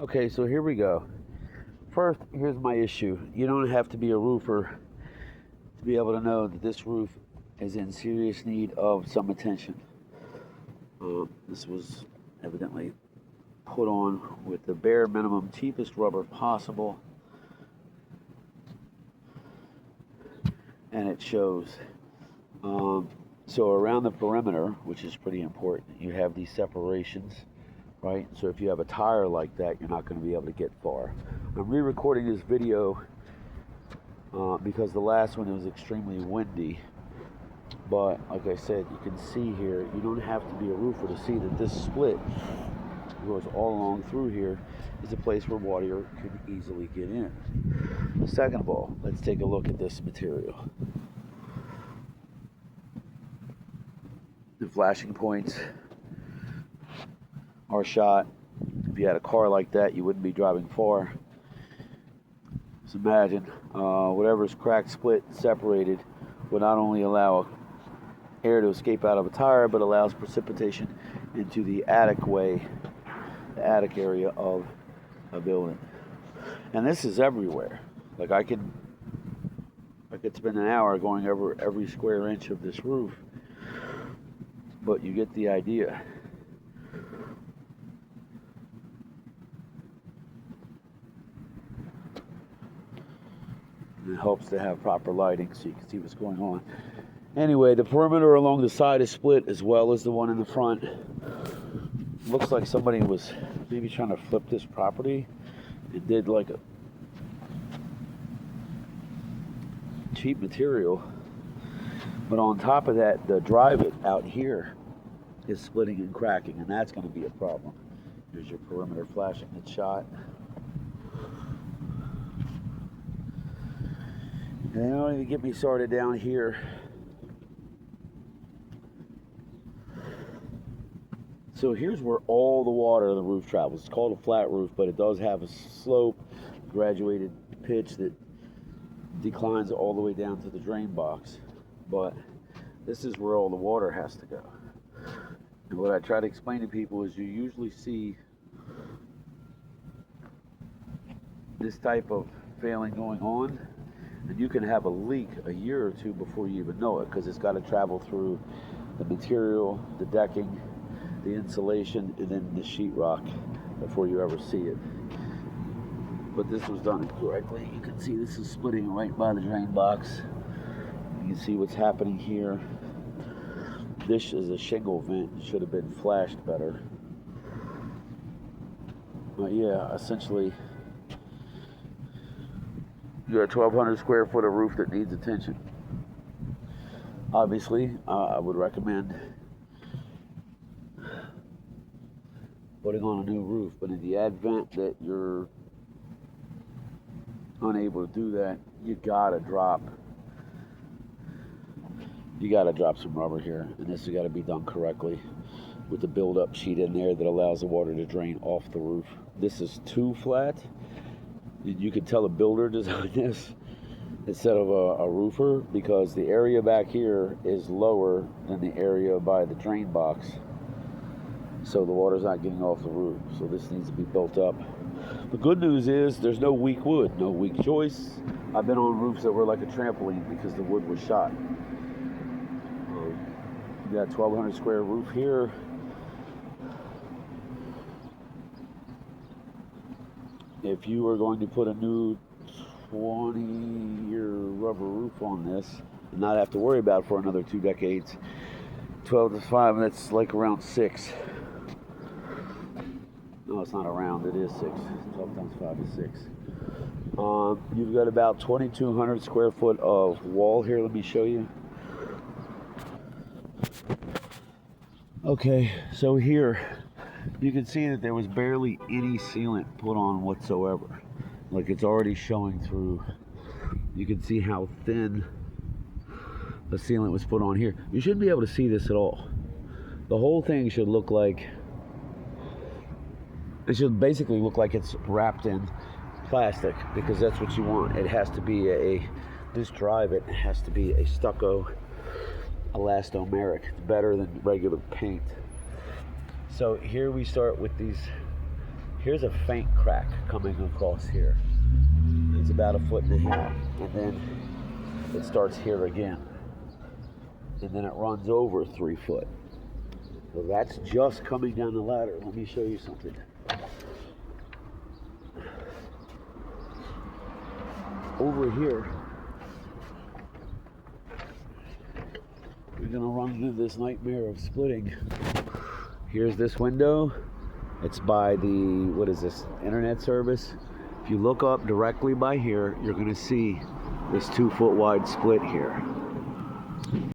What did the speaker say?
Okay, so here we go. First, here's my issue. You don't have to be a roofer to be able to know that this roof is in serious need of some attention. This was evidently put on with the bare minimum cheapest rubber possible, and it shows. So around the perimeter, which is pretty important, you have these separations, right? So if you have a tire like that, you're not going to be able to get far. I'm re-recording this video because the last one was extremely windy. But like I said, you can see here, you don't have to be a roofer to see that this split goes all along through here is a place where water can easily get in. Second of all, let's take a look at this material. The flashing points are shot. If you had a car like that, you wouldn't be driving far. So imagine whatever's cracked, split, separated would not only allow air to escape out of a tire, but allows precipitation into the attic area of a building. And this is everywhere. Like I could spend an hour going over every square inch of this roof, but you get the idea. It helps to have proper lighting so you can see what's going on. Anyway, the perimeter along the side is split as well as the one in the front. Looks like somebody was maybe trying to flip this property. It did like a cheap material. But on top of that, the drive it out here is splitting and cracking, and that's going to be a problem. Here's your perimeter flashing that's shot. And don't even get me started down here. So here's where all the water on the roof travels. It's called a flat roof, but it does have a slope, graduated pitch that declines all the way down to the drain box. But this is where all the water has to go. And what I try to explain to people is you usually see this type of failing going on, and you can have a leak a year or two before you even know it, because it's got to travel through the material, the decking, the insulation, and then the sheetrock before you ever see it. But this was done correctly. You can see this is splitting right by the drain box. You can see what's happening here. This is a shingle vent. It should have been flashed better. But yeah, essentially, you got 1,200 square foot of roof that needs attention. Obviously, I would recommend putting on a new roof, but in the event that you're unable to do that, you gotta drop some rubber here, and this has got to be done correctly with the build-up sheet in there that allows the water to drain off the roof. This is too flat. You can tell a builder designed this instead of a roofer, because the area back here is lower than the area by the drain box, so the water's not getting off the roof. So this needs to be built up. The good news is there's no weak wood, no weak joists. I've been on roofs that were like a trampoline because the wood was shot. You got 1,200 square roof here. If you were going to put a new 20-year rubber roof on this and not have to worry about it for another 2 decades, 12 to 5, that's like around 6. No, it's not around, it is 6. 12 times 5 is 6. You've got about 2,200 square foot of wall here. Let me show you. Okay, so here you can see that there was barely any sealant put on whatsoever. Like, it's already showing through. You can see how thin the sealant was put on here. You shouldn't be able to see this at all. The whole thing should look like, it should basically look like it's wrapped in plastic, because that's what you want. It has to be this drive it has to be a stucco elastomeric. It's better than regular paint. So here we start with these Here's a faint crack coming across here. It's about 1.5 feet, and then it starts here again, and then it runs over 3 foot. So that's just coming down the ladder. Let me show you something. Over here, we're gonna run into this nightmare of splitting. Here's this window. It's by the, what is this, internet service? If you look up directly by here, you're gonna see this 2 foot wide split here.